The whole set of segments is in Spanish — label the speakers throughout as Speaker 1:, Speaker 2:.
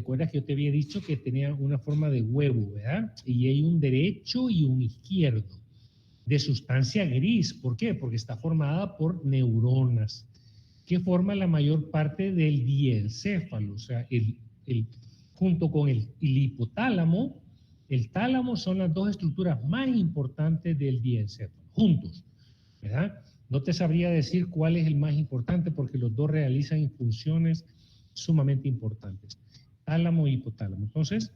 Speaker 1: Recuerdas que yo te había dicho que tenía una forma de huevo, ¿verdad? Y hay un derecho y un izquierdo, de sustancia gris. ¿Por qué? Porque está formada por neuronas, que forman la mayor parte del diencéfalo, o sea, junto con el hipotálamo. El tálamo son las dos estructuras más importantes del diencéfalo, juntos, ¿verdad? No te sabría decir cuál es el más importante porque los dos realizan funciones sumamente importantes, tálamo e hipotálamo. Entonces,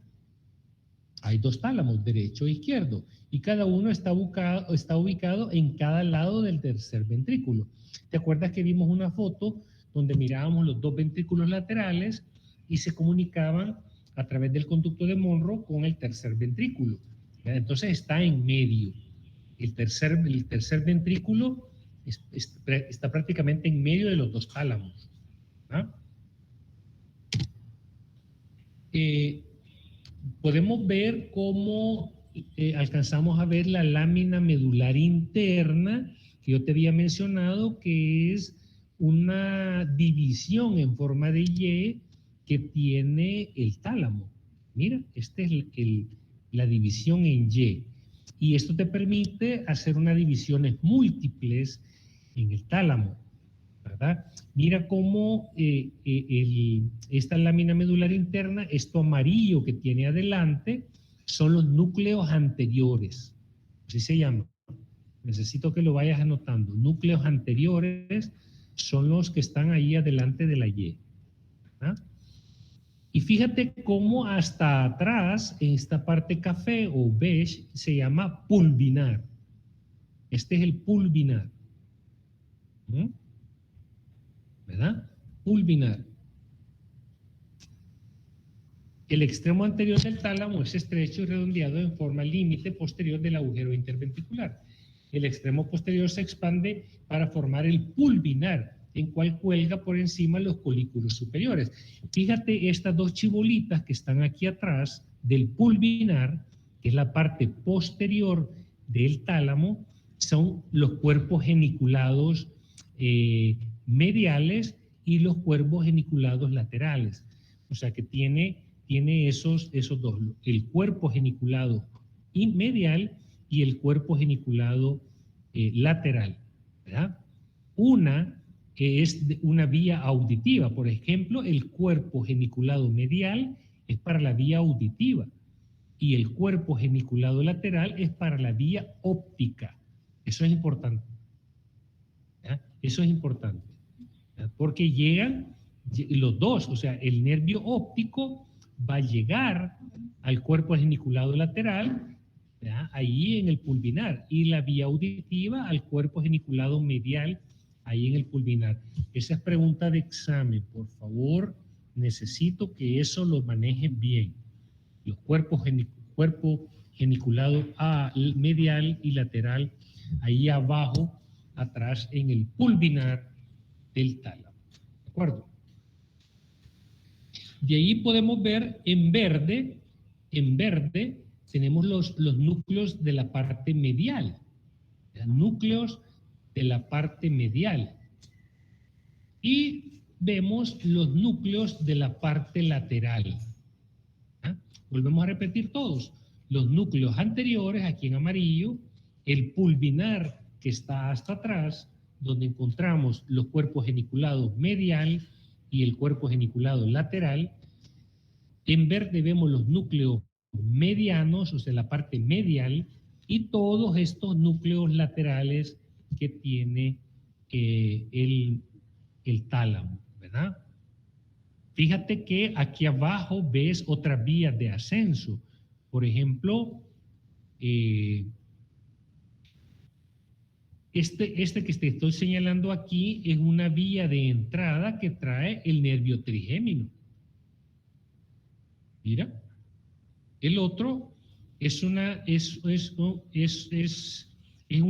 Speaker 1: hay dos tálamos, derecho e izquierdo, y cada uno está ubicado en cada lado del tercer ventrículo. ¿Te acuerdas que vimos una foto donde mirábamos los dos ventrículos laterales y se comunicaban a través del conducto de Monro con el tercer ventrículo? Entonces está en medio. El tercer ventrículo está prácticamente en medio de los dos tálamos. Podemos ver cómo alcanzamos a ver la lámina medular interna, que yo te había mencionado, que es una división en forma de Y que tiene el tálamo. Mira, esta es la división en Y. Y esto te permite hacer unas divisiones múltiples en el tálamo, ¿verdad? Mira cómo esta lámina medular interna, esto amarillo que tiene adelante, son los núcleos anteriores. Así se llama. Necesito que lo vayas anotando. Núcleos anteriores son los que están ahí adelante de la Y. ¿Ah? Y fíjate cómo hasta atrás, en esta parte café o beige, se llama pulvinar. Este es el pulvinar. ¿Verdad? Pulvinar. El extremo anterior del tálamo es estrecho y redondeado en forma límite posterior del agujero interventricular. El extremo posterior se expande para formar el pulvinar, en cual cuelga por encima los colículos superiores. Fíjate estas dos chibolitas que están aquí atrás del pulvinar, que es la parte posterior del tálamo, son los cuerpos geniculados mediales y los cuerpos geniculados laterales. O sea que tiene esos dos, el cuerpo geniculado medial y el cuerpo geniculado lateral, ¿verdad? Una es una vía auditiva. Por ejemplo, el cuerpo geniculado medial es para la vía auditiva y el cuerpo geniculado lateral es para la vía óptica. Eso es importante. ¿Ya? Eso es importante. ¿Ya? Porque llegan los dos, o sea, el nervio óptico va a llegar al cuerpo geniculado lateral, ¿ya? Ahí en el pulvinar, y la vía auditiva al cuerpo geniculado medial, ahí en el pulvinar. Esa es pregunta de examen, por favor, necesito que eso lo manejen bien. Los cuerpo geniculado medial y lateral, ahí abajo, atrás en el pulvinar del tálamo. ¿De acuerdo? De ahí podemos ver en verde tenemos los núcleos de la parte medial, los núcleos de la parte medial. Y vemos los núcleos de la parte lateral. ¿Ah? Volvemos a repetir todos. Los núcleos anteriores, aquí en amarillo, el pulvinar que está hasta atrás, donde encontramos los cuerpos geniculados medial y el cuerpo geniculado lateral. En verde vemos los núcleos medianos, o sea, la parte medial, y todos estos núcleos laterales que tiene el tálamo, ¿verdad? Fíjate que aquí abajo ves otras vías de ascenso. Por ejemplo, este que te estoy señalando aquí es una vía de entrada que trae el nervio trigémino. Mira, el otro es un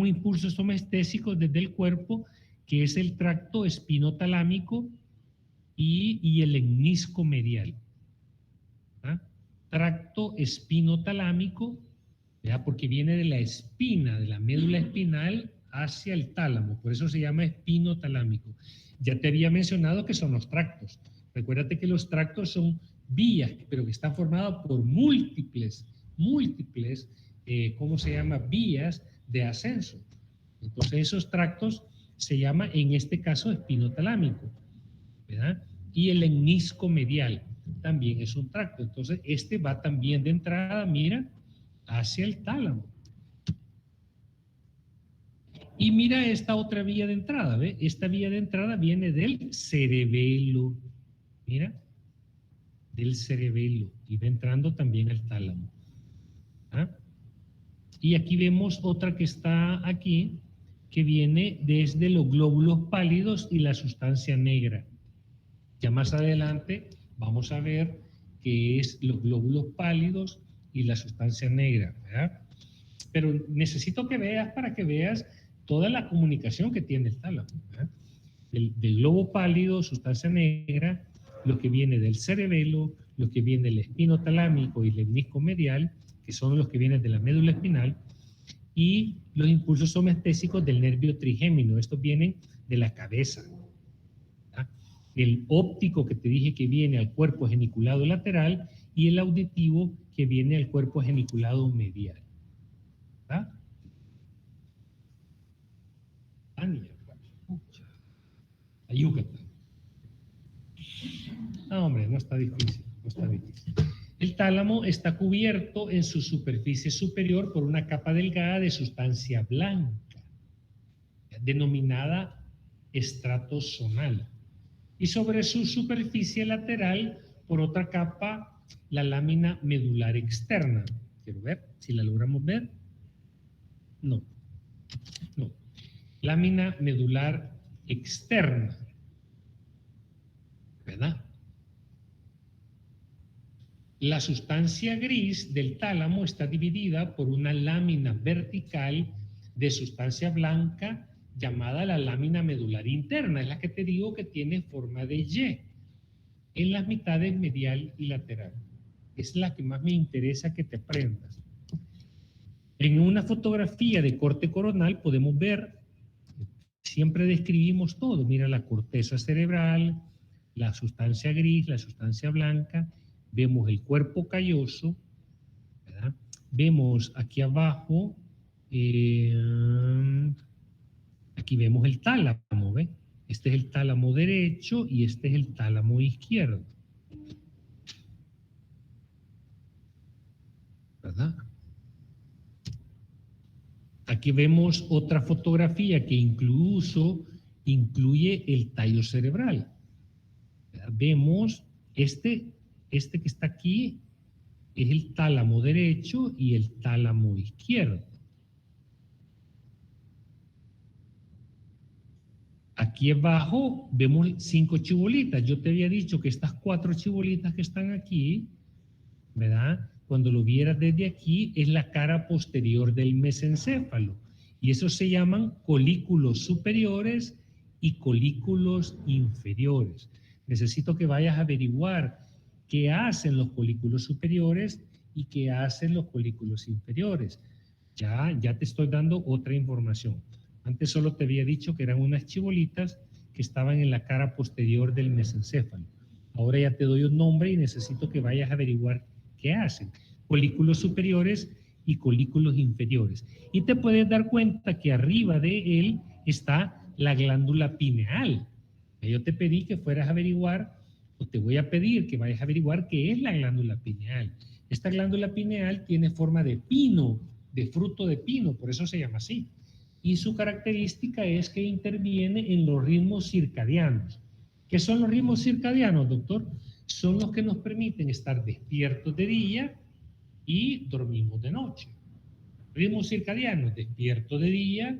Speaker 1: impulso somestésico desde el cuerpo, que es el tracto espinotalámico y el lemnisco medial. ¿Ah? Tracto espinotalámico, ¿verdad? Porque viene de la espina, de la médula espinal hacia el tálamo, por eso se llama espinotalámico. Ya te había mencionado que son los tractos. Recuérdate que los tractos son vías, pero que están formadas por múltiples, ¿cómo se llama? Vías de ascenso. Entonces esos tractos se llama, en este caso, espinotalámico, ¿verdad? Y el lemnisco medial también es un tracto. Entonces este va también de entrada, mira, hacia el tálamo. Y mira esta otra vía de entrada, ¿ve? Esta vía de entrada viene del cerebelo, mira, del cerebelo, y va entrando también al tálamo. ¿Ah? Y aquí vemos otra que está aquí, que viene desde los glóbulos pálidos y la sustancia negra. Ya más adelante vamos a ver qué es los glóbulos pálidos y la sustancia negra, ¿verdad? Pero necesito que veas, para que veas toda la comunicación que tiene el tálamo, ¿verdad? Del globo pálido, sustancia negra, lo que viene del cerebelo, lo que viene del espinotalámico y el lemnisco medial, que son los que vienen de la médula espinal, y los impulsos somestésicos del nervio trigémino. Estos vienen de la cabeza. ¿Verdad? El óptico que te dije que viene al cuerpo geniculado lateral y el auditivo que viene al cuerpo geniculado medial. ¿Verdad? Yucatán. No, hombre, no está difícil, no está difícil. El tálamo está cubierto en su superficie superior por una capa delgada de sustancia blanca, denominada estrato zonal, y sobre su superficie lateral por otra capa, la lámina medular externa. Quiero ver si la logramos ver. No. Lámina medular externa, ¿verdad? La sustancia gris del tálamo está dividida por una lámina vertical de sustancia blanca llamada la lámina medular interna, es la que te digo que tiene forma de Y en las mitades medial y lateral. Es la que más me interesa que te aprendas. En una fotografía de corte coronal podemos ver, siempre describimos todo, mira la corteza cerebral, la sustancia gris, la sustancia blanca, vemos el cuerpo calloso, ¿verdad? Vemos aquí abajo, aquí vemos el tálamo, ¿ve? Este es el tálamo derecho y este es el tálamo izquierdo, ¿verdad? Aquí vemos otra fotografía que incluso incluye el tallo cerebral. ¿Verdad? Vemos este que está aquí es el tálamo derecho y el tálamo izquierdo. Aquí abajo vemos 5 chibolitas. Yo te había dicho que estas 4 chibolitas que están aquí, ¿verdad? Cuando lo vieras desde aquí, es la cara posterior del mesencéfalo. Y esos se llaman colículos superiores y colículos inferiores. Necesito que vayas a averiguar qué hacen los colículos superiores y qué hacen los colículos inferiores. Ya te estoy dando otra información. Antes solo te había dicho que eran unas chibolitas que estaban en la cara posterior del mesencéfalo. Ahora ya te doy un nombre y necesito que vayas a averiguar qué hacen. Colículos superiores y colículos inferiores. Y te puedes dar cuenta que arriba de él está la glándula pineal. Yo te pedí que fueras a averiguar, o te voy a pedir que vayas a averiguar qué es la glándula pineal. Esta glándula pineal tiene forma de pino, de fruto de pino, por eso se llama así. Y su característica es que interviene en los ritmos circadianos. ¿Qué son los ritmos circadianos, doctor? Son los que nos permiten estar despiertos de día y dormimos de noche. Ritmos circadianos, despierto de día,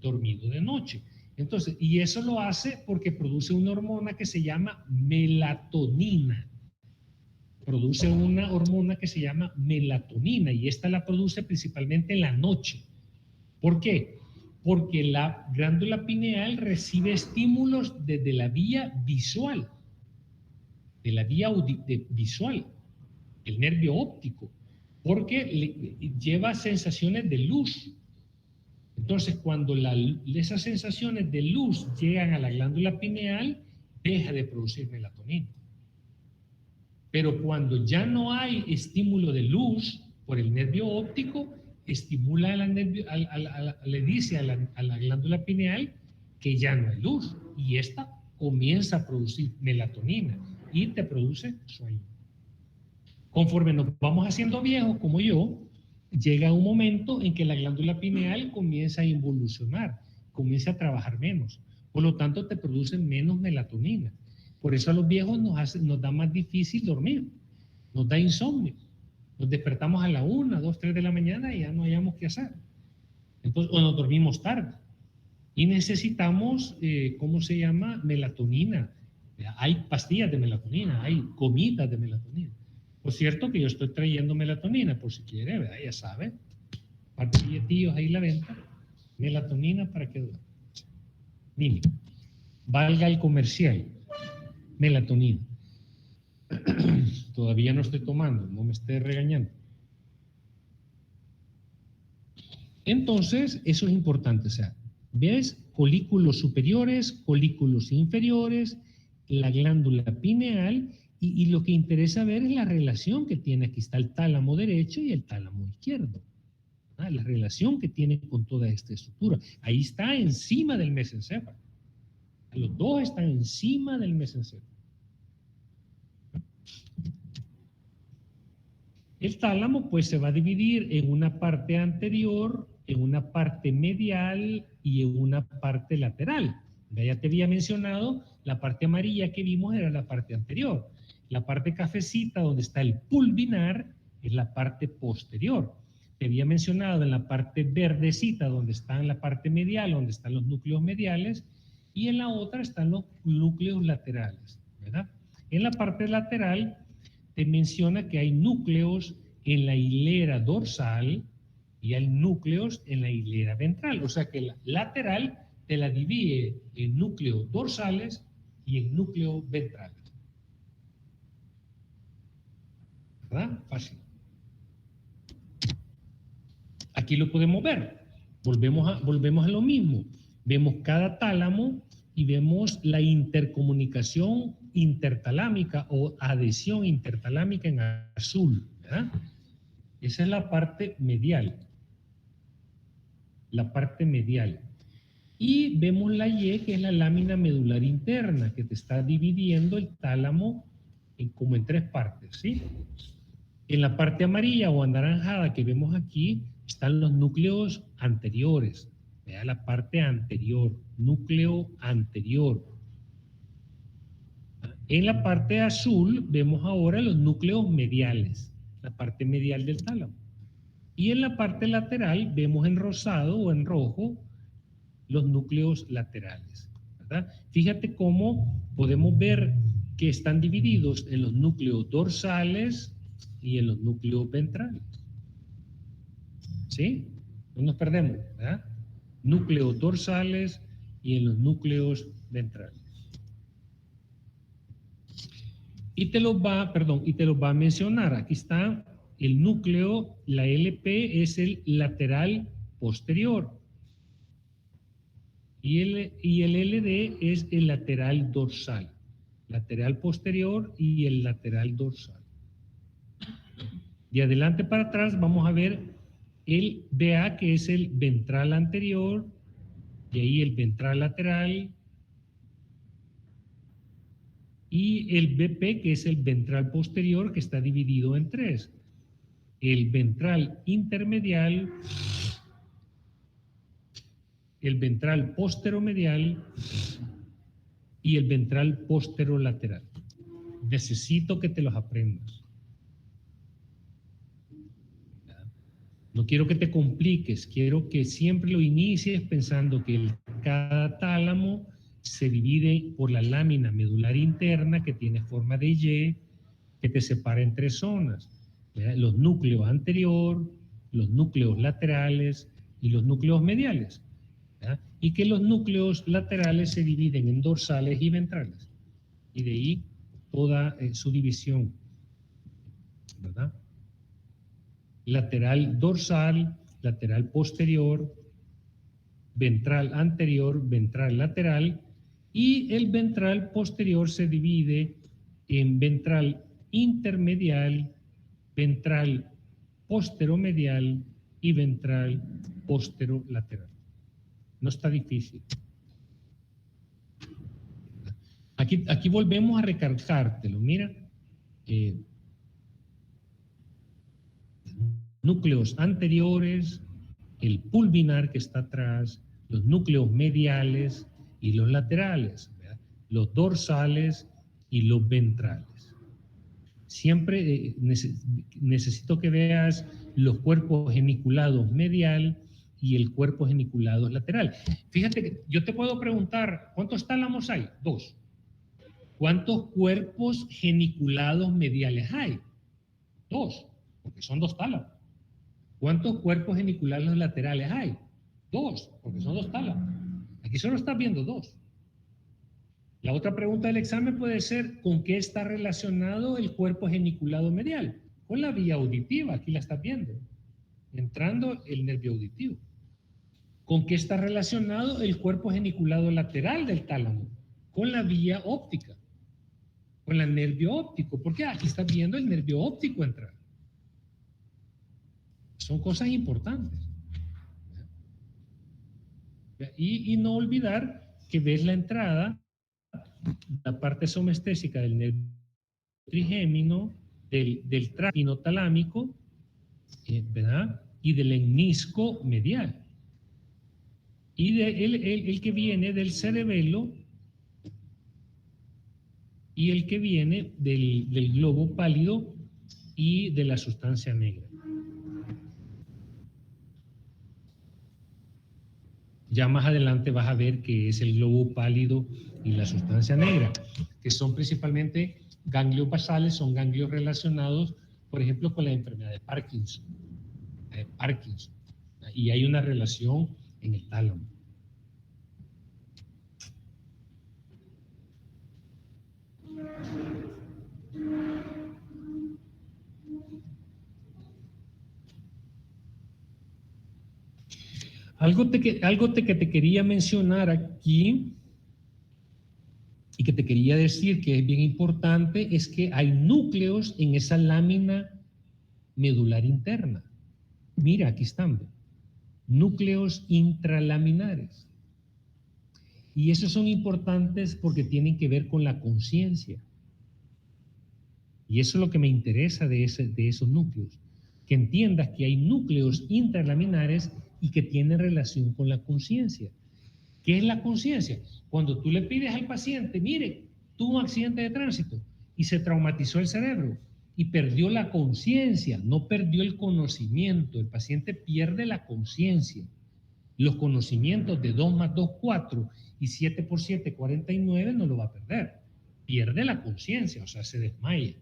Speaker 1: dormido de noche. Entonces, y eso lo hace porque produce una hormona que se llama melatonina. Produce una hormona que se llama melatonina y esta la produce principalmente en la noche. ¿Por qué? Porque la glándula pineal recibe estímulos desde la vía visual, de la vía visual, el nervio óptico, porque lleva sensaciones de luz. Entonces, cuando esas sensaciones de luz llegan a la glándula pineal, deja de producir melatonina. Pero cuando ya no hay estímulo de luz por el nervio óptico, estimula le dice a la glándula pineal que ya no hay luz, y esta comienza a producir melatonina y te produce sueño. Conforme nos vamos haciendo viejos, como yo, llega un momento en que la glándula pineal comienza a involucionar, comienza a trabajar menos. Por lo tanto, te producen menos melatonina. Por eso a los viejos nos da más difícil dormir, nos da insomnio. Nos despertamos a la 1, 2, 3 de la mañana y ya no hayamos qué hacer. Entonces, o nos dormimos tarde. Y necesitamos, ¿cómo se llama? Melatonina. Hay pastillas de melatonina, hay gomitas de melatonina. Por cierto que yo estoy trayendo melatonina, por si quiere, ¿verdad? Ya sabe. Parte de billetillos ahí la venta. Melatonina para que duerma. Dime. Valga el comercial. Melatonina. Todavía no estoy tomando, no me esté regañando. Entonces, eso es importante. O sea, ¿ves? Folículos superiores, folículos inferiores, la glándula pineal, y lo que interesa ver es la relación que tiene. Aquí está el tálamo derecho y el tálamo izquierdo. La relación que tiene con toda esta estructura. Ahí está encima del mesencéfalo. Los dos están encima del mesencéfalo. El tálamo pues se va a dividir en una parte anterior, en una parte medial y en una parte lateral. Ya te había mencionado, la parte amarilla que vimos era la parte anterior. La parte cafecita, donde está el pulvinar, es la parte posterior. Te había mencionado en la parte verdecita, donde está en la parte medial, donde están los núcleos mediales, y en la otra están los núcleos laterales, ¿verdad? En la parte lateral te menciona que hay núcleos en la hilera dorsal y hay núcleos en la hilera ventral. O sea que la lateral te la divide en núcleos dorsales y en núcleos ventrales. ¿Verdad? Fácil. Aquí lo podemos ver. Volvemos a lo mismo. Vemos cada tálamo y vemos la intercomunicación intertalámica o adhesión intertalámica en azul, ¿verdad? Esa es la parte medial. La parte medial. Y vemos la Y, que es la lámina medular interna, que te está dividiendo el tálamo como en tres partes, ¿sí? En la parte amarilla o anaranjada que vemos aquí están los núcleos anteriores. Vea la parte anterior, núcleo anterior. En la parte azul vemos ahora los núcleos mediales, la parte medial del tálamo. Y en la parte lateral vemos en rosado o en rojo los núcleos laterales, ¿verdad? Fíjate cómo podemos ver que están divididos en los núcleos dorsales y en los núcleos ventrales. ¿Sí? No nos perdemos, ¿verdad? Núcleos dorsales y en los núcleos ventrales. Y te los va a mencionar. Aquí está el núcleo, la LP es el lateral posterior. Y el LD es el lateral dorsal. Lateral posterior y el lateral dorsal. De adelante para atrás vamos a ver el BA, que es el ventral anterior, y ahí el ventral lateral, y el BP, que es el ventral posterior, que está dividido en tres. El ventral intermedial, el ventral posteromedial y el ventral posterolateral. Necesito que te los aprendas. No quiero que te compliques, quiero que siempre lo inicies pensando que cada tálamo se divide por la lámina medular interna que tiene forma de Y, que te separa en tres zonas, ¿verdad? Los núcleos anterior, los núcleos laterales y los núcleos mediales, ¿verdad? Y que los núcleos laterales se dividen en dorsales y ventrales, y de ahí toda su división, ¿verdad? Lateral dorsal, lateral posterior, ventral anterior, ventral lateral, y el ventral posterior se divide en ventral intermedial, ventral posteromedial y ventral posterolateral. No está difícil. Aquí volvemos a recalcártelo. Mira, núcleos anteriores, el pulvinar que está atrás, los núcleos mediales y los laterales, ¿verdad? Los dorsales y los ventrales. Siempre necesito que veas los cuerpos geniculados medial y el cuerpo geniculado lateral. Fíjate que yo te puedo preguntar, ¿cuántos tálamos hay? 2. ¿Cuántos cuerpos geniculados mediales hay? 2, porque son 2 tálamos. ¿Cuántos cuerpos geniculados laterales hay? 2, porque son 2 tálamos. Aquí solo estás viendo 2. La otra pregunta del examen puede ser, ¿con qué está relacionado el cuerpo geniculado medial? Con la vía auditiva, aquí la estás viendo, entrando el nervio auditivo. ¿Con qué está relacionado el cuerpo geniculado lateral del tálamo? Con la vía óptica, con el nervio óptico, porque aquí estás viendo el nervio óptico entrar. Son cosas importantes. Y no olvidar que ves la entrada, la parte somestésica del nervio trigémino, del tracto hipnotalámico, ¿verdad? Y del lemnisco medial. Y el que viene del cerebelo y el que viene del globo pálido y de la sustancia negra. Ya más adelante vas a ver que es el globo pálido y la sustancia negra, que son principalmente ganglios basales, son ganglios relacionados, por ejemplo, con la enfermedad de Parkinson. Y hay una relación en el tálamo. Algo que te quería mencionar aquí y que te quería decir que es bien importante es que hay núcleos en esa lámina medular interna. Mira, aquí están. Núcleos intralaminares. Y esos son importantes porque tienen que ver con la conciencia. Y eso es lo que me interesa de esos núcleos. Que entiendas que hay núcleos intralaminares y que tienen relación con la conciencia. ¿Qué es la conciencia? Cuando tú le pides al paciente, mire, tuvo un accidente de tránsito y se traumatizó el cerebro y perdió la conciencia, no perdió el conocimiento. El paciente pierde la conciencia. Los conocimientos de 2 más 2, 4 y 7 por 7, 49 no lo va a perder. Pierde la conciencia, o sea, se desmaya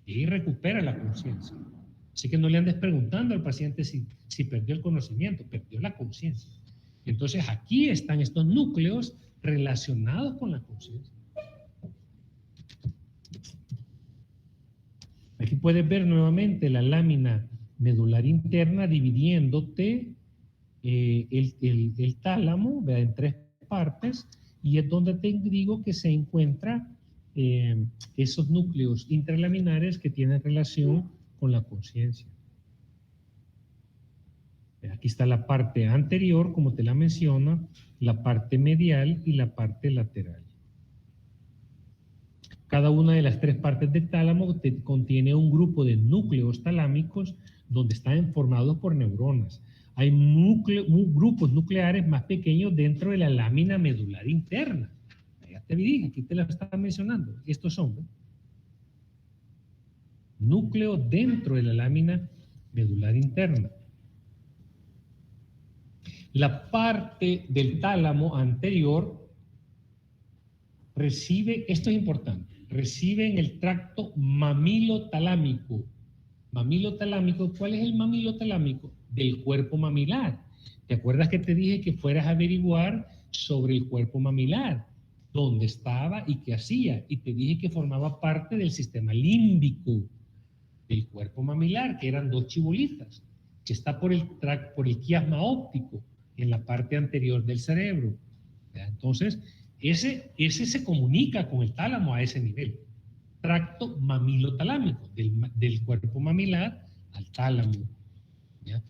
Speaker 1: y recupera la conciencia. Así que no le andes preguntando al paciente si perdió el conocimiento, perdió la conciencia. Entonces aquí están estos núcleos relacionados con la conciencia. Aquí puedes ver nuevamente la lámina medular interna dividiéndote el tálamo, ¿verdad? En 3 partes, y es donde te digo que se encuentran esos núcleos intralaminares que tienen relación con la conciencia. Aquí está la parte anterior, como te la menciono, la parte medial y la parte lateral. Cada una de las 3 partes del tálamo contiene un grupo de núcleos talámicos donde están formados por neuronas. Hay grupos nucleares más pequeños dentro de la lámina medular interna. Ya te dije, aquí te la estaba mencionando. Estos son, ¿no? Núcleos dentro de la lámina medular interna. La parte del tálamo anterior recibe, esto es importante, recibe en el tracto mamilotalámico. Mamilotalámico, ¿cuál es el mamilotalámico? Del cuerpo mamilar. ¿Te acuerdas que te dije que fueras a averiguar sobre el cuerpo mamilar? ¿Dónde estaba y qué hacía? Y te dije que formaba parte del sistema límbico del cuerpo mamilar, que eran 2 chibolitas, que está por el quiasma óptico, en la parte anterior del cerebro. ¿Ya? Entonces, ese se comunica con el tálamo a ese nivel. tracto mamilotalámico, del cuerpo mamilar al tálamo, ¿ya?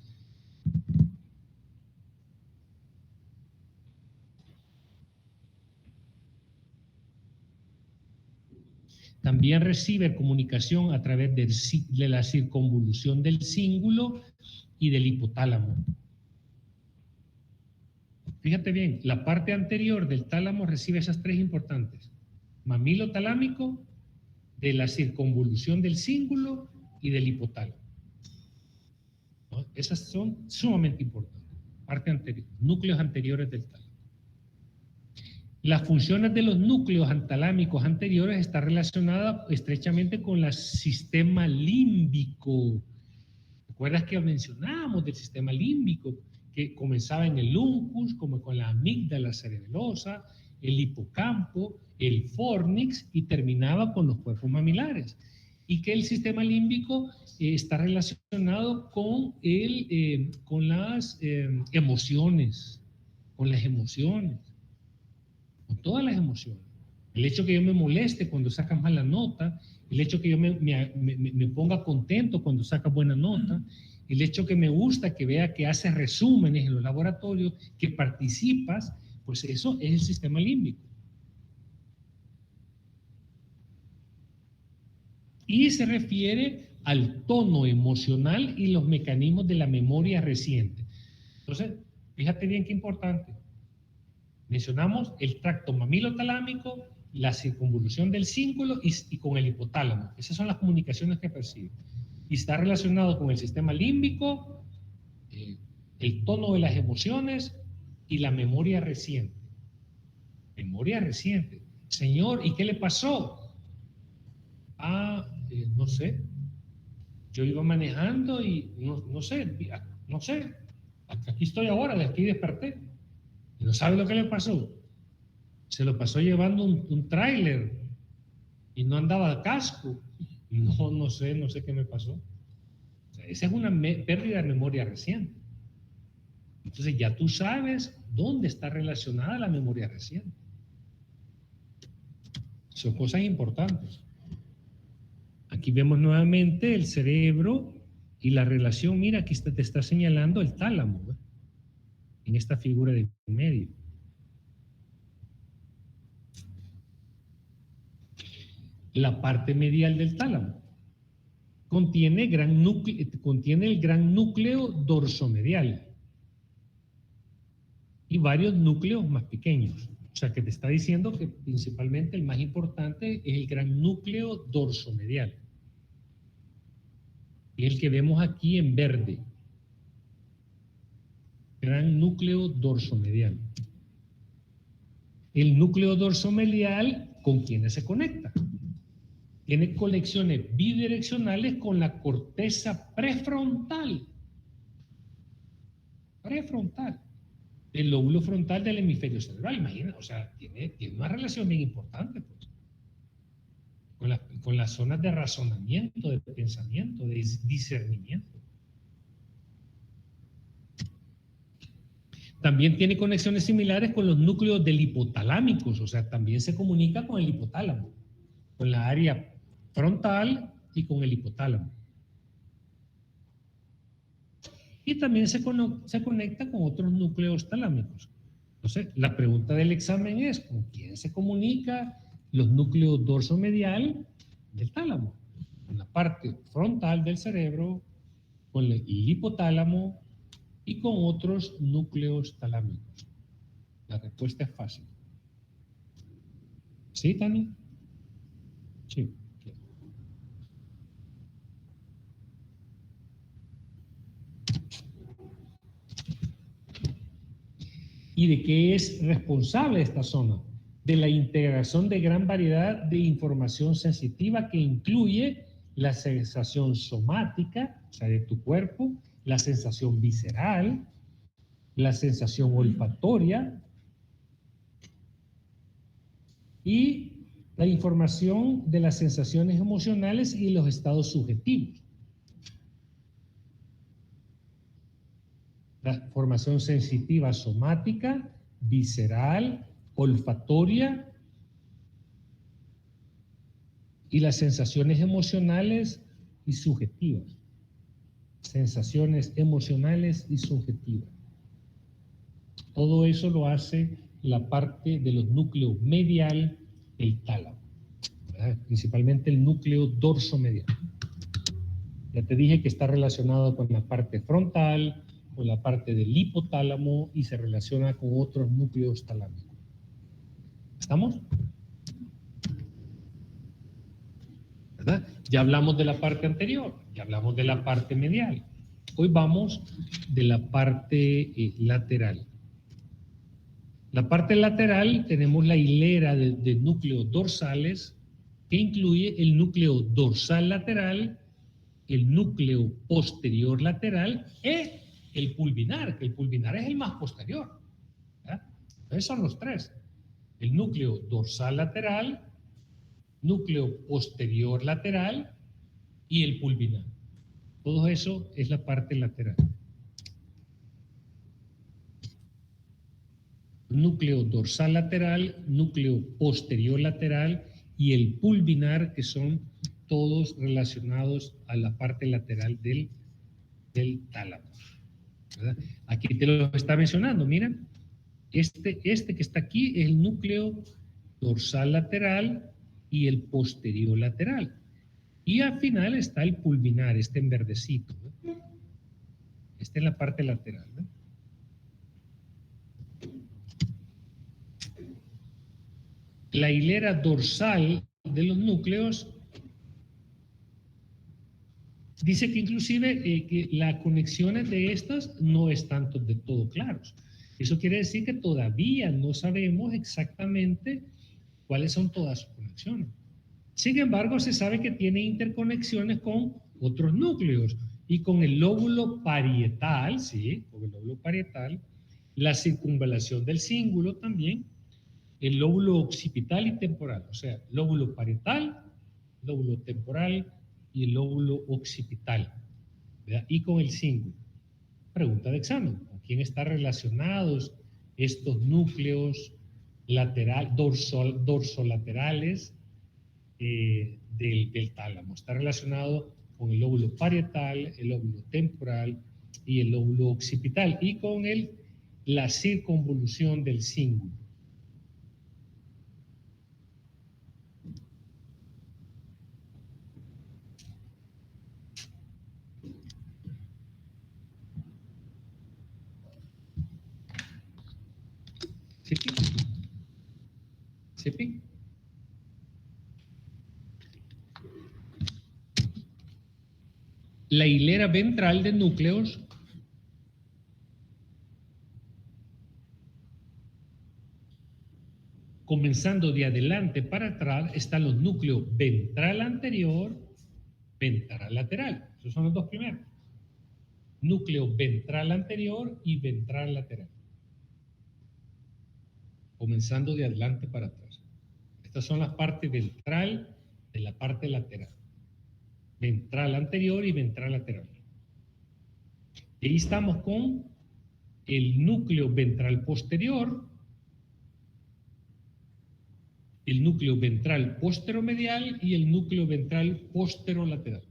Speaker 1: También recibe comunicación a través de la circunvolución del cíngulo y del hipotálamo. Fíjate bien, la parte anterior del tálamo recibe esas tres importantes: mamilo talámico, de la circunvolución del cíngulo y del hipotálamo, ¿no? Esas son sumamente importantes. Parte anterior, núcleos anteriores del tálamo. Las funciones de los núcleos talámicos anteriores están relacionadas estrechamente con el sistema límbico. ¿Recuerdas que mencionábamos del sistema límbico? Que comenzaba en el uncus, como con la amígdala cerebelosa, el hipocampo, el fornix, y terminaba con los cuerpos mamilares. Y que el sistema límbico está relacionado con las emociones, con todas las emociones. El hecho que yo me moleste cuando sacas mala nota, el hecho que yo me ponga contento cuando sacas buena nota, el hecho que me gusta que vea que haces resúmenes en los laboratorios, que participas, pues eso es el sistema límbico. Y se refiere al tono emocional y los mecanismos de la memoria reciente. Entonces, fíjate bien qué importante. Mencionamos el tracto mamilotalámico, la circunvolución del cíngulo y con el hipotálamo. Esas son las comunicaciones que percibe. Y está relacionado con el sistema límbico, el tono de las emociones y la memoria reciente. Memoria reciente. Señor, ¿y qué le pasó? No sé. Yo iba manejando y no sé. Aquí estoy ahora, de aquí desperté. ¿Y no sabe lo que le pasó? Se lo pasó llevando un tráiler y no andaba casco. No sé qué me pasó. O sea, esa es una pérdida de memoria reciente. Entonces ya tú sabes dónde está relacionada la memoria reciente. Son cosas importantes. Aquí vemos nuevamente el cerebro y la relación. Mira, aquí te está señalando el tálamo, ¿eh? En esta figura de medio. La parte medial del tálamo contiene el gran núcleo dorsomedial y varios núcleos más pequeños. O sea, que te está diciendo que principalmente el más importante es el gran núcleo dorsomedial. Y el que vemos aquí en verde. Gran núcleo dorsomedial. El núcleo dorsomedial, ¿con quiénes se conecta? Tiene conexiones bidireccionales con la corteza prefrontal. El lóbulo frontal del hemisferio cerebral. Imagina, o sea, tiene una relación bien importante, pues, con las zonas de razonamiento, de pensamiento, de discernimiento. También tiene conexiones similares con los núcleos del hipotalámicos, o sea, también se comunica con el hipotálamo, con la área frontal y con el hipotálamo. Y también se conecta con otros núcleos talámicos. Entonces, la pregunta del examen es, ¿con quién se comunica los núcleos dorsomedial del tálamo? Con la parte frontal del cerebro, con el hipotálamo y con otros núcleos talámicos. La respuesta es fácil. ¿Sí, Tani? Sí. ¿Y de qué es responsable esta zona? De la integración de gran variedad de información sensitiva que incluye la sensación somática, o sea, de tu cuerpo, la sensación visceral, la sensación olfatoria y la información de las sensaciones emocionales y los estados subjetivos. La formación sensitiva somática, visceral, olfatoria y las sensaciones emocionales y subjetivas. Sensaciones emocionales y subjetivas. Todo eso lo hace la parte de los núcleos medial del tálamo, ¿verdad? Principalmente el núcleo dorsomedial. Ya te dije que está relacionado con la parte frontal, con la parte del hipotálamo y se relaciona con otros núcleos talámicos. ¿Estamos? ¿Verdad? Ya hablamos de la parte anterior, ya hablamos de la parte medial. Hoy vamos de la parte lateral. La parte lateral tenemos la hilera de núcleos dorsales que incluye el núcleo dorsal lateral, el núcleo posterior lateral y el pulvinar, que el pulvinar es el más posterior. ¿Verdad? Entonces son los tres. El núcleo dorsal lateral, núcleo posterior lateral y el pulvinar. Todo eso es la parte lateral. Núcleo dorsal lateral, núcleo posterior lateral y el pulvinar, que son todos relacionados a la parte lateral del tálamo, ¿verdad? Aquí te lo está mencionando, mira, este que está aquí es el núcleo dorsal lateral y el posterior lateral. Y al final está el pulvinar, este en verdecito, ¿no? Este en la parte lateral, ¿no? La hilera dorsal de los núcleos dice que inclusive que las conexiones de estas no están de todo claros. Eso quiere decir que todavía no sabemos exactamente cuáles son todas sus conexiones. Sin embargo, se sabe que tiene interconexiones con otros núcleos y con el lóbulo parietal, sí, con el lóbulo parietal, la circunvalación del cíngulo también, el lóbulo occipital y temporal, o sea, lóbulo parietal, lóbulo temporal y el lóbulo occipital, ¿verdad? Y con el cíngulo. Pregunta de examen, ¿con quién están relacionados estos núcleos lateral, dorsolaterales del tálamo? Está relacionado con el lóbulo parietal, el lóbulo temporal y el lóbulo occipital y con la circunvolución del cíngulo. ¿Sí? La hilera ventral de núcleos comenzando de adelante para atrás están los núcleos ventral anterior, ventral lateral. Esos son los dos primeros. Núcleo ventral anterior y ventral lateral. Comenzando de adelante para atrás. Estas son las partes ventral de la parte lateral. Ventral anterior y ventral lateral. Y ahí estamos con el núcleo ventral posterior, el núcleo ventral posteromedial y el núcleo ventral posterolateral.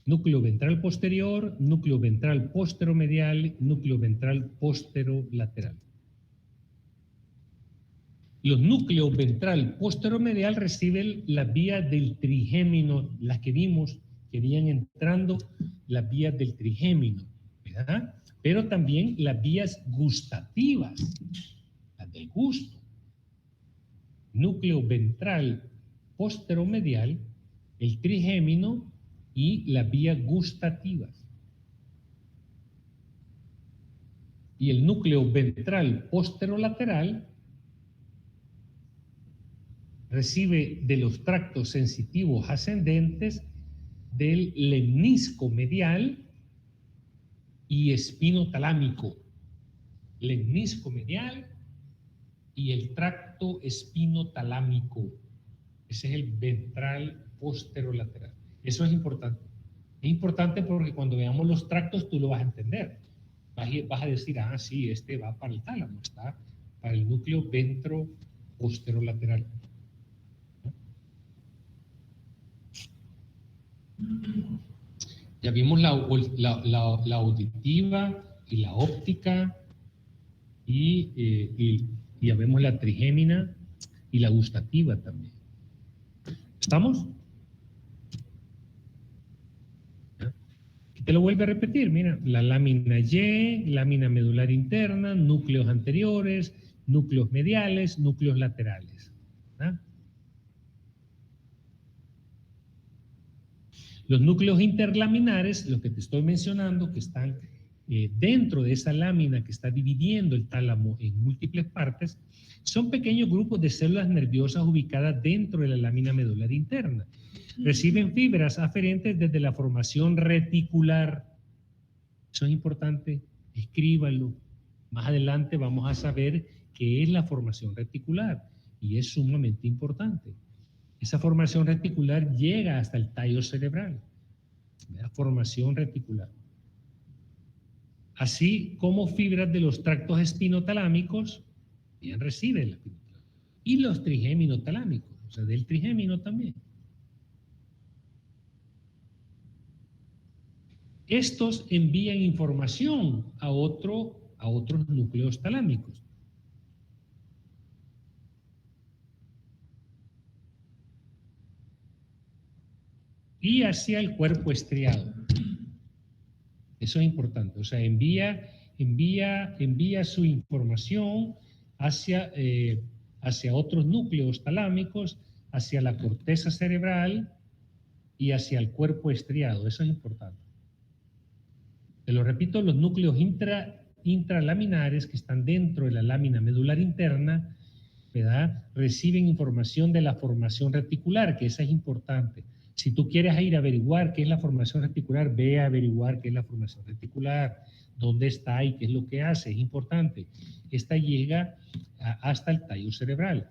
Speaker 1: Núcleo ventral posterior, núcleo ventral posteromedial, núcleo ventral posterolateral. Los núcleos ventral posteromedial reciben las vías del trigémino, las que vimos que venían entrando, las vías del trigémino, ¿verdad? Pero también las vías gustativas, las del gusto. Núcleo ventral posteromedial, el trigémino y las vías gustativas. Y el núcleo ventral posterolateral recibe de los tractos sensitivos ascendentes del lemnisco medial y espinotalámico. Lemnisco medial y el tracto espinotalámico. Ese es el ventral posterolateral. Eso es importante. Es importante porque cuando veamos los tractos tú lo vas a entender. Vas a decir, ah, sí, este va para el tálamo, está para el núcleo ventro-posterolateral. Ya vimos la auditiva y la óptica y ya vemos la trigémina y la gustativa también. ¿Estamos? Te lo vuelvo a repetir, mira, la lámina Y, lámina medular interna, núcleos anteriores, núcleos mediales, núcleos laterales. ¿Ah? Los núcleos interlaminares, los que te estoy mencionando, que están dentro de esa lámina que está dividiendo el tálamo en múltiples partes, son pequeños grupos de células nerviosas ubicadas dentro de la lámina medular interna. Reciben fibras aferentes desde la formación reticular. Eso es importante, escríbalo. Más adelante vamos a saber qué es la formación reticular y es sumamente importante. Esa formación reticular llega hasta el tallo cerebral. La formación reticular. Así como fibras de los tractos espinotalámicos, bien reciben la espinotalámica. Y los trigémino-talámicos, o sea, del trigémino también. Estos envían información a otros núcleos talámicos. Y hacia el cuerpo estriado. Eso es importante. O sea, envía su información hacia otros núcleos talámicos, hacia la corteza cerebral y hacia el cuerpo estriado. Eso es importante. Te lo repito, los núcleos intralaminares que están dentro de la lámina medular interna, ¿verdad?, reciben información de la formación reticular, que esa es importante. Si tú quieres ir a averiguar qué es la formación reticular, ve a averiguar qué es la formación reticular, dónde está y qué es lo que hace, es importante. Esta llega hasta el tallo cerebral,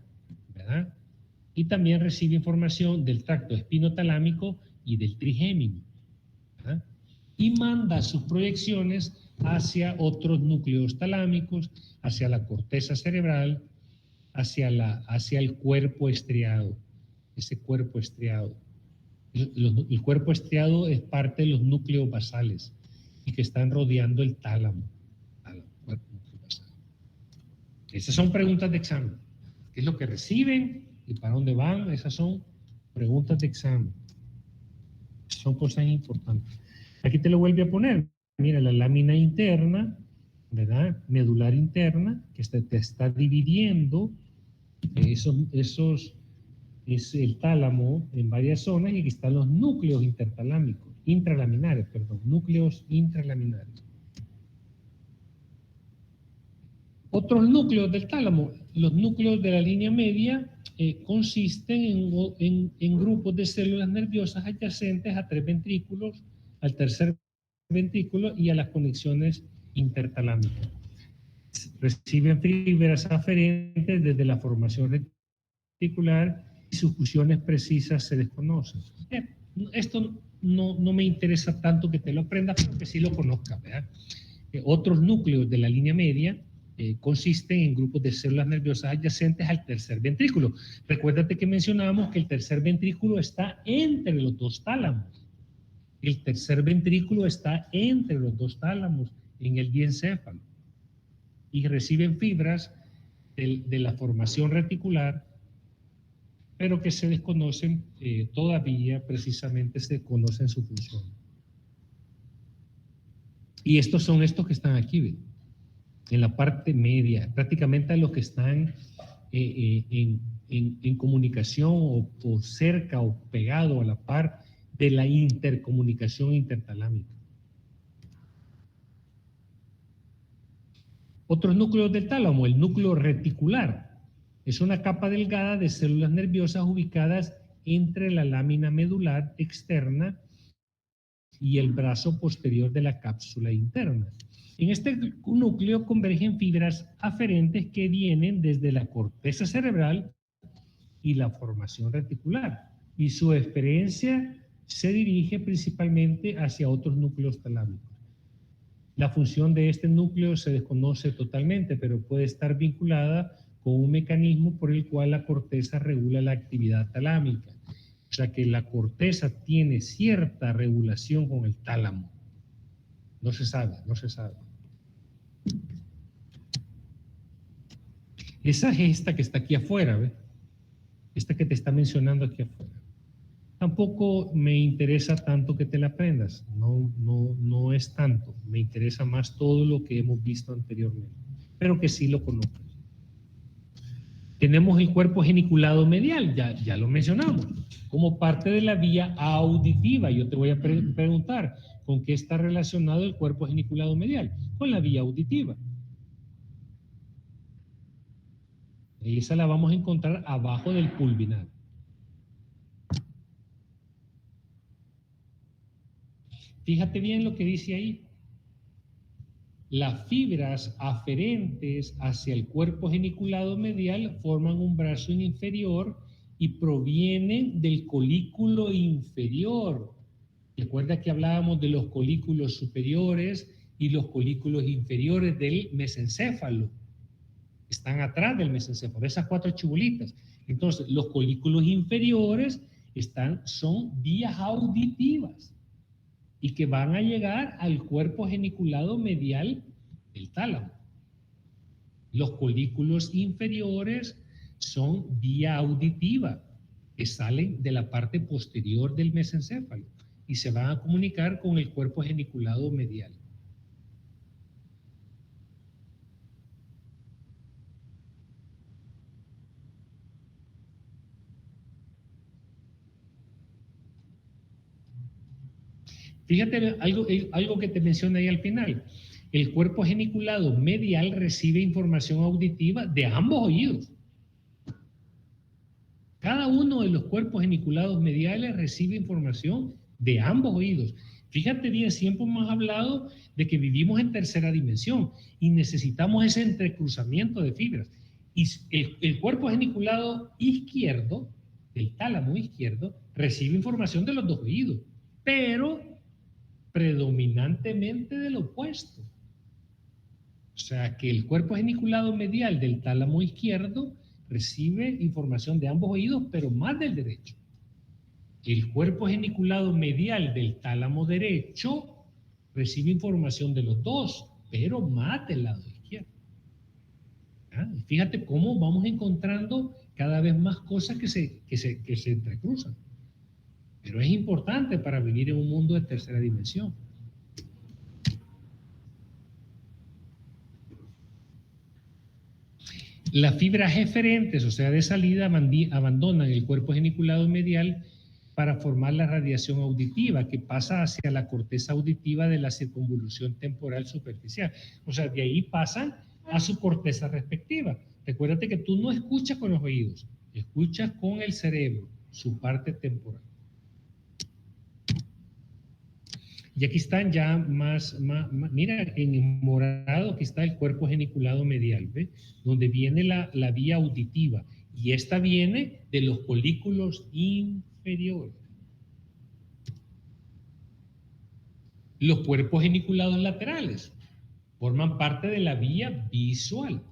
Speaker 1: ¿verdad? Y también recibe información del tracto espinotalámico y del trigémino, ¿verdad? Y manda sus proyecciones hacia otros núcleos talámicos, hacia la corteza cerebral, hacia el cuerpo estriado, ese cuerpo estriado. El cuerpo estriado es parte de los núcleos basales y que están rodeando el tálamo. Esas son preguntas de examen. ¿Qué es lo que reciben y para dónde van? Esas son preguntas de examen. Son cosas importantes. Aquí te lo vuelve a poner. Mira, la lámina interna, ¿verdad?, medular interna, que te está dividiendo es el tálamo en varias zonas y aquí están los núcleos intralaminares. Núcleos intralaminares. Otros núcleos del tálamo, los núcleos de la línea media, consisten en grupos de células nerviosas adyacentes a 3 ventrículos, al tercer ventrículo y a las conexiones intertalámicas. Reciben fibras aferentes desde la formación reticular y sus funciones precisas se desconocen. Esto no me interesa tanto que te lo aprendas, pero que sí lo conozcas, ¿verdad? Otros núcleos de la línea media consisten en grupos de células nerviosas adyacentes al tercer ventrículo. Recuérdate que mencionábamos que el tercer ventrículo está entre los dos tálamos. El tercer ventrículo está entre los dos tálamos en el diencéfalo y reciben fibras de la formación reticular, pero que se desconocen todavía, precisamente se desconocen su función. Y estos son estos que están aquí, ¿ven?, en la parte media, prácticamente a los que están en comunicación o cerca o pegado a la par de la intercomunicación intertalámica. Otros núcleos del tálamo, el núcleo reticular, es una capa delgada de células nerviosas ubicadas entre la lámina medular externa y el brazo posterior de la cápsula interna. En este núcleo convergen fibras aferentes que vienen desde la corteza cerebral y la formación reticular. y su eferencia se dirige principalmente hacia otros núcleos talámicos. La función de este núcleo se desconoce totalmente, pero puede estar vinculada con un mecanismo por el cual la corteza regula la actividad talámica. O sea que la corteza tiene cierta regulación con el tálamo. No se sabe, no se sabe. Esa es esta que está aquí afuera, ¿ves? Esta que te está mencionando aquí afuera. Tampoco me interesa tanto que te la aprendas, no es tanto, me interesa más todo lo que hemos visto anteriormente, pero que sí lo conozcas. Tenemos el cuerpo geniculado medial, ya lo mencionamos, como parte de la vía auditiva. Yo te voy a preguntar, ¿con qué está relacionado el cuerpo geniculado medial? Con la vía auditiva. Y esa la vamos a encontrar abajo del pulvinar. Fíjate bien lo que dice ahí. Las fibras aferentes hacia el cuerpo geniculado medial forman un brazo inferior y provienen del colículo inferior. Recuerda que hablábamos de los colículos superiores y los colículos inferiores del mesencéfalo. Están atrás del mesencéfalo, esas 4 chibulitas. Entonces, los colículos inferiores son vías auditivas y que van a llegar al cuerpo geniculado medial del tálamo. Los colículos inferiores son vía auditiva, que salen de la parte posterior del mesencéfalo y se van a comunicar con el cuerpo geniculado medial. Fíjate algo que te menciona ahí al final. El cuerpo geniculado medial recibe información auditiva de ambos oídos. Cada uno de los cuerpos geniculados mediales recibe información de ambos oídos. Fíjate bien, siempre hemos hablado de que vivimos en tercera dimensión y necesitamos ese entrecruzamiento de fibras. Y el cuerpo geniculado izquierdo, el tálamo izquierdo, recibe información de los dos oídos, pero predominantemente del opuesto. O sea que el cuerpo geniculado medial del tálamo izquierdo recibe información de ambos oídos, pero más del derecho. El cuerpo geniculado medial del tálamo derecho recibe información de los dos, pero más del lado izquierdo. Y fíjate cómo vamos encontrando cada vez más cosas que se entrecruzan. Pero es importante para vivir en un mundo de tercera dimensión. Las fibras eferentes, o sea, de salida, abandonan el cuerpo geniculado medial para formar la radiación auditiva que pasa hacia la corteza auditiva de la circunvolución temporal superficial. O sea, de ahí pasan a su corteza respectiva. Recuérdate que tú no escuchas con los oídos, escuchas con el cerebro, su parte temporal. Y aquí están ya más, mira, en morado aquí está el cuerpo geniculado medial, ¿ve? Donde viene la vía auditiva. Y esta viene de los colículos inferiores. Los cuerpos geniculados laterales forman parte de la vía visual.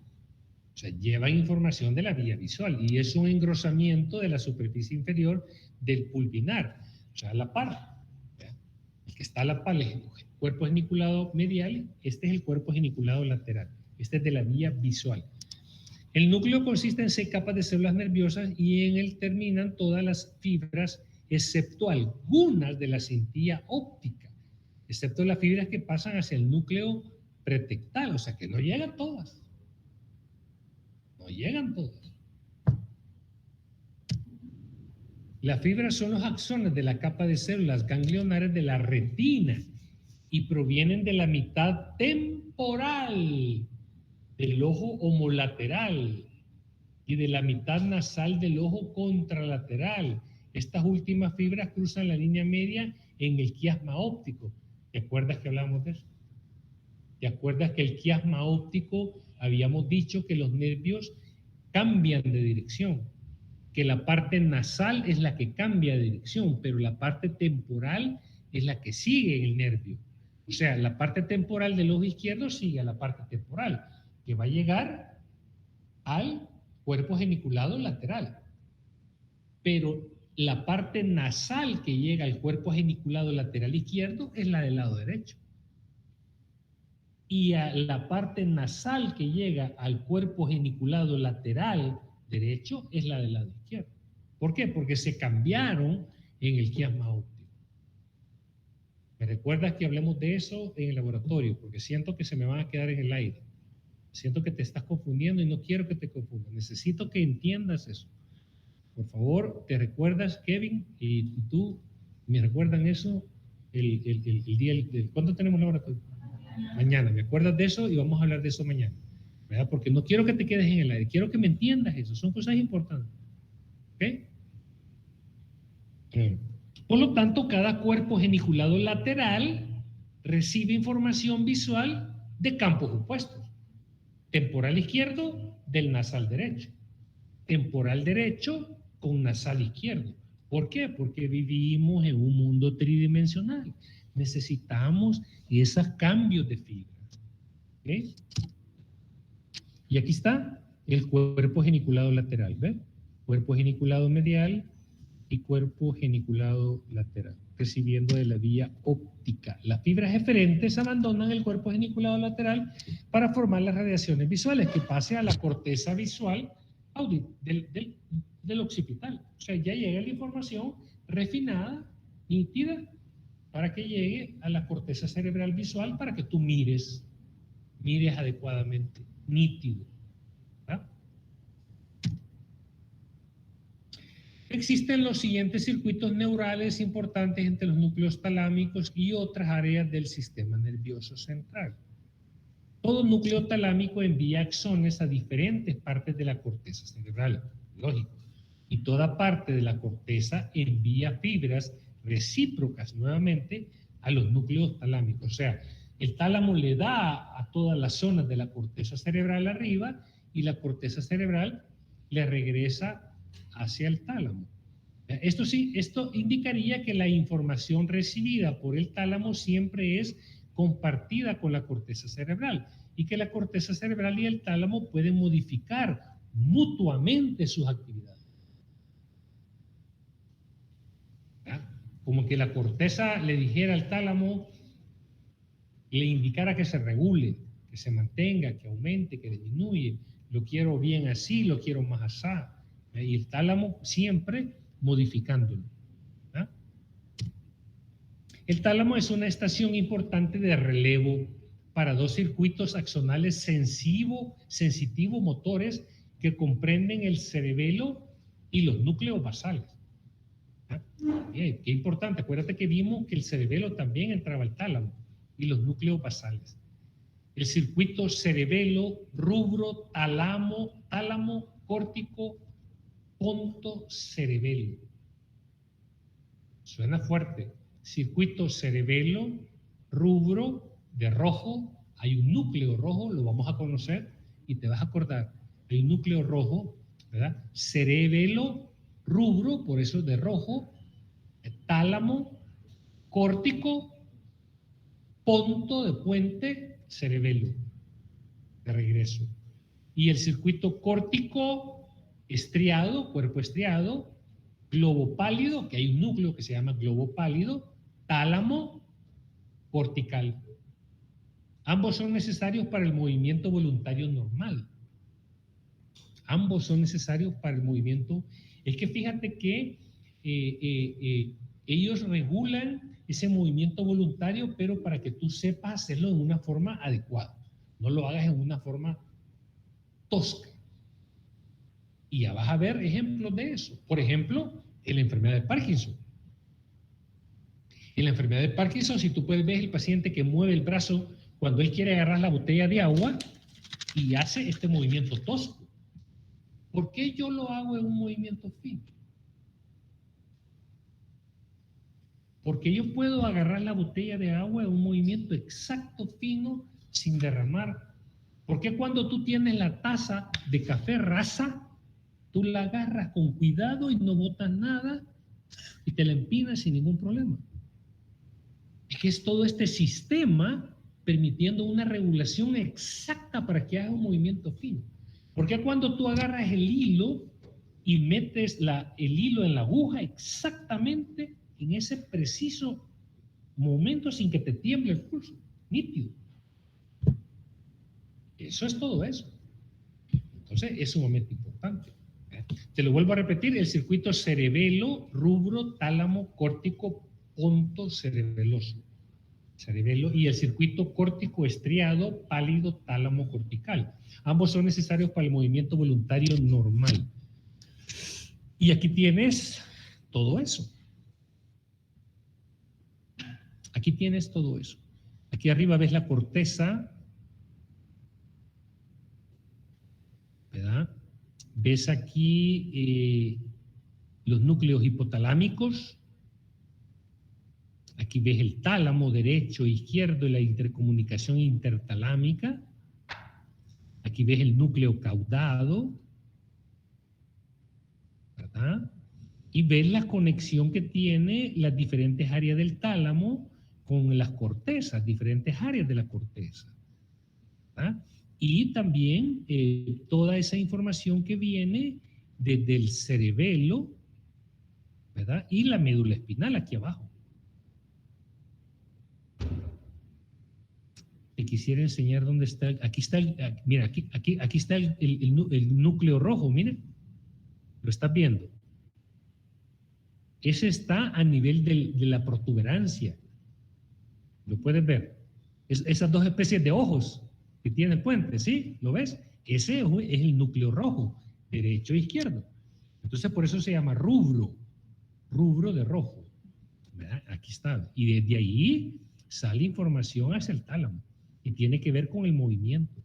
Speaker 1: O sea, llevan información de la vía visual. Y es un engrosamiento de la superficie inferior del pulvinar. O sea, la par. Que está a la par, el cuerpo geniculado medial, este es el cuerpo geniculado lateral, este es de la vía visual. El núcleo consiste en 6 capas de células nerviosas y en él terminan todas las fibras, excepto algunas de la cintilla óptica, excepto las fibras que pasan hacia el núcleo pretectal, o sea que no llegan todas. No llegan todas. Las fibras son los axones de la capa de células ganglionares de la retina y provienen de la mitad temporal del ojo homolateral y de la mitad nasal del ojo contralateral. Estas últimas fibras cruzan la línea media en el quiasma óptico. ¿Te acuerdas que hablamos de eso? ¿Te acuerdas que el quiasma óptico habíamos dicho que los nervios cambian de dirección? que la parte nasal es la que cambia de dirección, pero la parte temporal es la que sigue en el nervio. O sea, la parte temporal del ojo izquierdo sigue a la parte temporal, que va a llegar al cuerpo geniculado lateral. Pero la parte nasal que llega al cuerpo geniculado lateral izquierdo es la del lado derecho. Y a la parte nasal que llega al cuerpo geniculado lateral derecho es la del lado izquierdo. ¿Por qué? Porque se cambiaron en el quiasma óptico. ¿Me recuerdas que hablemos de eso en el laboratorio? Porque siento que se me van a quedar en el aire. Siento que te estás confundiendo y no quiero que te confundas. Necesito que entiendas eso. Por favor, ¿te recuerdas, Kevin? Y tú, ¿me recuerdan eso el día? ¿Cuándo tenemos laboratorio? Mañana. ¿Me acuerdas de eso? Y vamos a hablar de eso mañana. ¿Verdad? Porque no quiero que te quedes en el aire. Quiero que me entiendas eso. Son cosas importantes. ¿Ok? Por lo tanto, cada cuerpo geniculado lateral recibe información visual de campos opuestos. Temporal izquierdo del nasal derecho. Temporal derecho con nasal izquierdo. ¿Por qué? Porque vivimos en un mundo tridimensional. Necesitamos esos cambios de fibras. ¿Okay? Y aquí está el cuerpo geniculado lateral. ¿Ves? Cuerpo geniculado medial y cuerpo geniculado lateral, recibiendo de la vía óptica. Las fibras eferentes abandonan el cuerpo geniculado lateral para formar las radiaciones visuales que pase a la corteza visual del occipital. O sea, ya llega la información refinada, nítida, para que llegue a la corteza cerebral visual para que tú mires adecuadamente, nítido. ¿Verdad? Existen los siguientes circuitos neurales importantes entre los núcleos talámicos y otras áreas del sistema nervioso central. Todo núcleo talámico envía axones a diferentes partes de la corteza cerebral, lógico, y toda parte de la corteza envía fibras recíprocas nuevamente a los núcleos talámicos. O sea, el tálamo le da a todas las zonas de la corteza cerebral arriba y la corteza cerebral le regresa hacia el tálamo. Esto sí, esto indicaría que la información recibida por el tálamo siempre es compartida con la corteza cerebral y que la corteza cerebral y el tálamo pueden modificar mutuamente sus actividades. ¿verdad? Como que la corteza le dijera al tálamo, le indicara que se regule, que se mantenga, que aumente, que disminuye. Lo quiero bien así, lo quiero más así. Y el tálamo siempre modificándolo. ¿verdad? El tálamo es una estación importante de relevo para dos circuitos axonales sensitivo-motores que comprenden el cerebelo y los núcleos basales. Bien, qué importante. Acuérdate que vimos que el cerebelo también entraba al tálamo y los núcleos basales. El circuito cerebelo, rubro, tálamo, córtico, ponto, cerebelo. Suena fuerte. Circuito cerebelo, rubro, de rojo, hay un núcleo rojo, lo vamos a conocer y te vas a acordar. Hay un núcleo rojo, ¿verdad? Cerebelo, rubro, por eso de rojo, tálamo, córtico, ponto de puente, cerebelo, de regreso. Y el circuito córtico estriado, cuerpo estriado, globo pálido, que hay un núcleo que se llama globo pálido, tálamo, cortical. Ambos son necesarios para el movimiento voluntario normal. Ambos son necesarios para el movimiento. Es que fíjate que ellos regulan ese movimiento voluntario, pero para que tú sepas hacerlo de una forma adecuada. No lo hagas en una forma tosca. Y ya vas a ver ejemplos de eso. Por ejemplo, en la enfermedad de Parkinson. En la enfermedad de Parkinson, si tú puedes ver el paciente que mueve el brazo cuando él quiere agarrar la botella de agua y hace este movimiento tosco. ¿Por qué yo lo hago en un movimiento fino? Porque yo puedo agarrar la botella de agua en un movimiento exacto, fino, sin derramar. ¿Por qué cuando tú tienes la taza de café rasa, Tú la agarras con cuidado y no botas nada y te la empinas sin ningún problema. Es que es todo este sistema permitiendo una regulación exacta para que haga un movimiento fino. Porque cuando tú agarras el hilo y metes el hilo en la aguja exactamente en ese preciso momento sin que te tiemble el pulso, nítido. Eso es todo eso. Entonces es sumamente importante. Te lo vuelvo a repetir, el circuito cerebelo, rubro, tálamo, córtico, ponto cerebeloso. Cerebelo y el circuito córtico estriado, pálido, tálamo cortical. Ambos son necesarios para el movimiento voluntario normal. Y aquí tienes todo eso. Aquí tienes todo eso. Aquí arriba ves la corteza, ¿verdad? Ves aquí los núcleos hipotalámicos. Aquí ves el tálamo derecho e izquierdo y la intercomunicación intertalámica. Aquí ves el núcleo caudado, ¿verdad? Y ves la conexión que tiene las diferentes áreas del tálamo con las cortezas, diferentes áreas de la corteza, ¿verdad? Y también toda esa información que viene desde el cerebelo, ¿verdad? Y la médula espinal aquí abajo. Te quisiera enseñar dónde está. Aquí está, mira, aquí está el núcleo rojo, miren. ¿Lo estás viendo? Ese está a nivel de la protuberancia. ¿Lo puedes ver? Esas dos especies de ojos que tiene el puente, ¿sí? ¿Lo ves? Ese es el núcleo rojo, derecho e izquierdo. Entonces, por eso se llama rubro de rojo. ¿Verdad? Aquí está. Y desde ahí sale información hacia el tálamo y tiene que ver con el movimiento.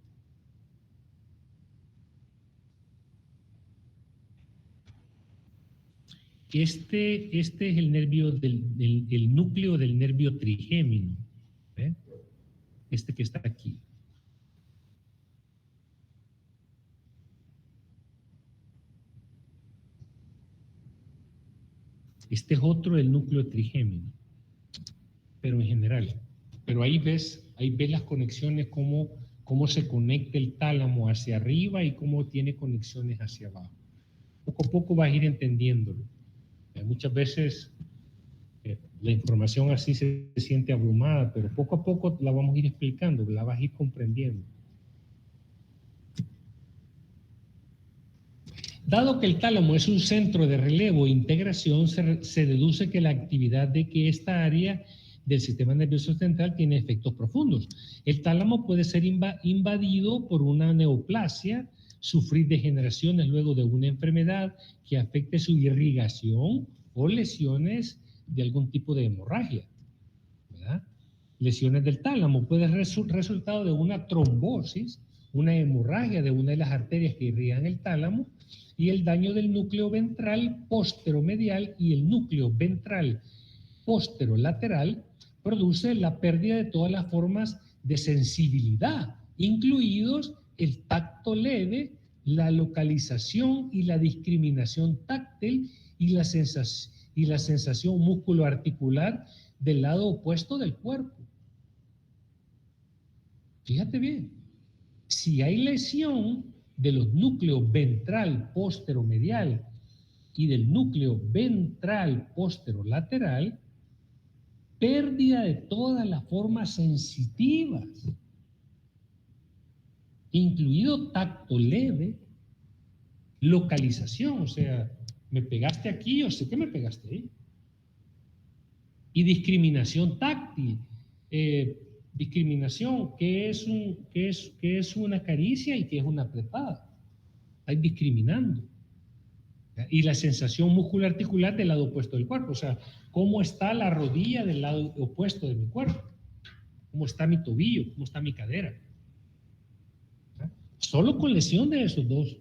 Speaker 1: Este es el nervio el núcleo del nervio trigémino. ¿Ve? Este que está aquí. Este es otro del núcleo trigémino, pero en general. Pero ahí ves las conexiones, cómo se conecta el tálamo hacia arriba y cómo tiene conexiones hacia abajo. Poco a poco vas a ir entendiéndolo. Muchas veces la información así se siente abrumada, pero poco a poco la vamos a ir explicando, la vas a ir comprendiendo. Dado que el tálamo es un centro de relevo e integración, se deduce que la actividad de que esta área del sistema nervioso central tiene efectos profundos. El tálamo puede ser invadido por una neoplasia, sufrir degeneraciones luego de una enfermedad que afecte su irrigación o lesiones de algún tipo de hemorragia, ¿verdad? Lesiones del tálamo pueden ser resultado de una trombosis, una hemorragia de una de las arterias que irrigan el tálamo y el daño del núcleo ventral posteromedial y el núcleo ventral posterolateral produce la pérdida de todas las formas de sensibilidad, incluidos el tacto leve, la localización y la discriminación táctil y la sensación músculo-articular del lado opuesto del cuerpo. Fíjate bien, si hay lesión de los núcleos ventral posteromedial y del núcleo ventral posterolateral, pérdida de todas las formas sensitivas, incluido tacto leve, localización, o sea, me pegaste aquí, yo sé que me pegaste ahí, y discriminación táctil. Discriminación, ¿qué es una caricia y qué es una apretada? Hay discriminando. Y la sensación musculoarticular del lado opuesto del cuerpo, o sea, cómo está la rodilla del lado opuesto de mi cuerpo, cómo está mi tobillo, cómo está mi cadera. Solo con lesión de esos dos.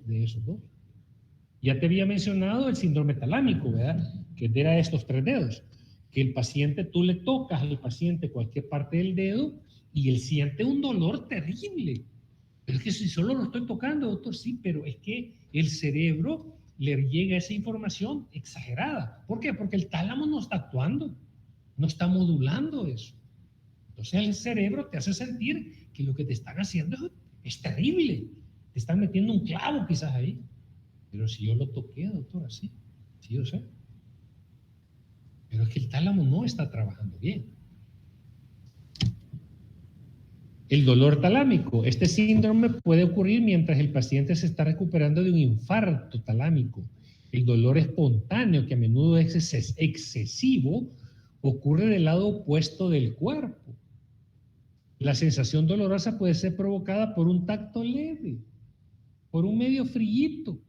Speaker 1: Ya te había mencionado el síndrome talámico, ¿verdad? Que era estos 3 dedos, que el paciente, tú le tocas al paciente cualquier parte del dedo y él siente un dolor terrible. Pero es que si solo lo estoy tocando, doctor, sí, pero es que el cerebro le llega esa información exagerada. ¿Por qué? Porque el tálamo no está actuando, no está modulando eso. Entonces el cerebro te hace sentir que lo que te están haciendo es terrible. Te están metiendo un clavo quizás ahí. Pero si yo lo toqué, doctora, sí yo sé. Pero es que el tálamo no está trabajando bien. El dolor talámico. Este síndrome puede ocurrir mientras el paciente se está recuperando de un infarto talámico. El dolor espontáneo, que a menudo es excesivo, ocurre del lado opuesto del cuerpo. La sensación dolorosa puede ser provocada por un tacto leve, por un medio frillito,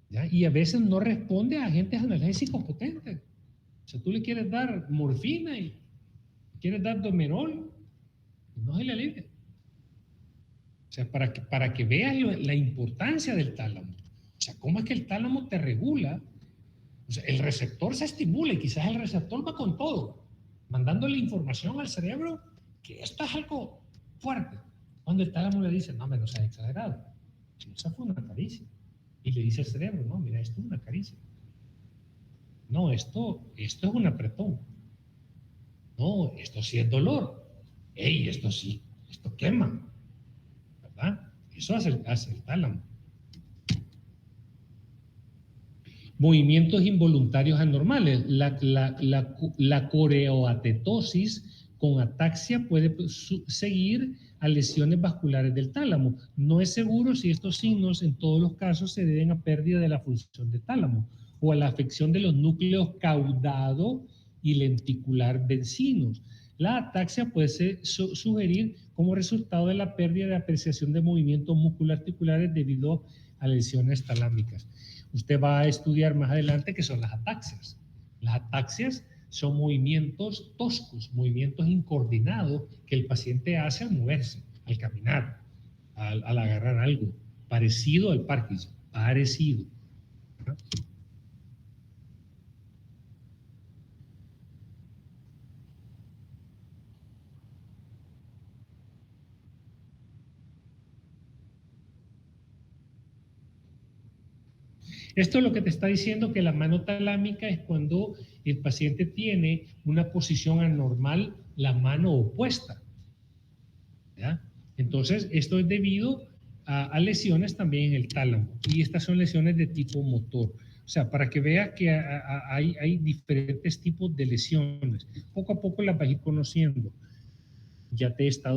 Speaker 1: ¿ya? Y a veces no responde a agentes analgésicos potentes. O sea, tú le quieres dar morfina y quieres dar domerol, no se le alivia. O sea, para que veas la importancia del tálamo. O sea, cómo es que el tálamo te regula. O sea, el receptor se estimula y quizás el receptor va con todo, mandándole información al cerebro que esto es algo fuerte. Cuando el tálamo le dice, no, no seas exagerado. Esa fue una caricia. Y le dice al cerebro, no, mira, esto es una caricia. No, esto es un apretón. No, esto sí es dolor. Ey, esto sí, esto quema. ¿Verdad? Eso hace el tálamo. Movimientos involuntarios anormales. La coreoatetosis con ataxia puede seguir a lesiones vasculares del tálamo. No es seguro si estos signos en todos los casos se deben a pérdida de la función del tálamo o a la afección de los núcleos caudado y lenticular vencinos. La ataxia puede sugerir como resultado de la pérdida de apreciación de movimientos musculoarticulares debido a lesiones talámicas. Usted va a estudiar más adelante qué son las ataxias. Las ataxias son movimientos toscos, movimientos incoordinados que el paciente hace al moverse, al caminar, al agarrar algo, parecido al Parkinson, parecido. ¿No? Esto es lo que te está diciendo, que la mano talámica es cuando el paciente tiene una posición anormal, la mano opuesta. ¿Ya? Entonces, esto es debido a lesiones también en el tálamo. Y estas son lesiones de tipo motor. O sea, para que veas que hay diferentes tipos de lesiones. Poco a poco las vas a ir conociendo. Ya te he estado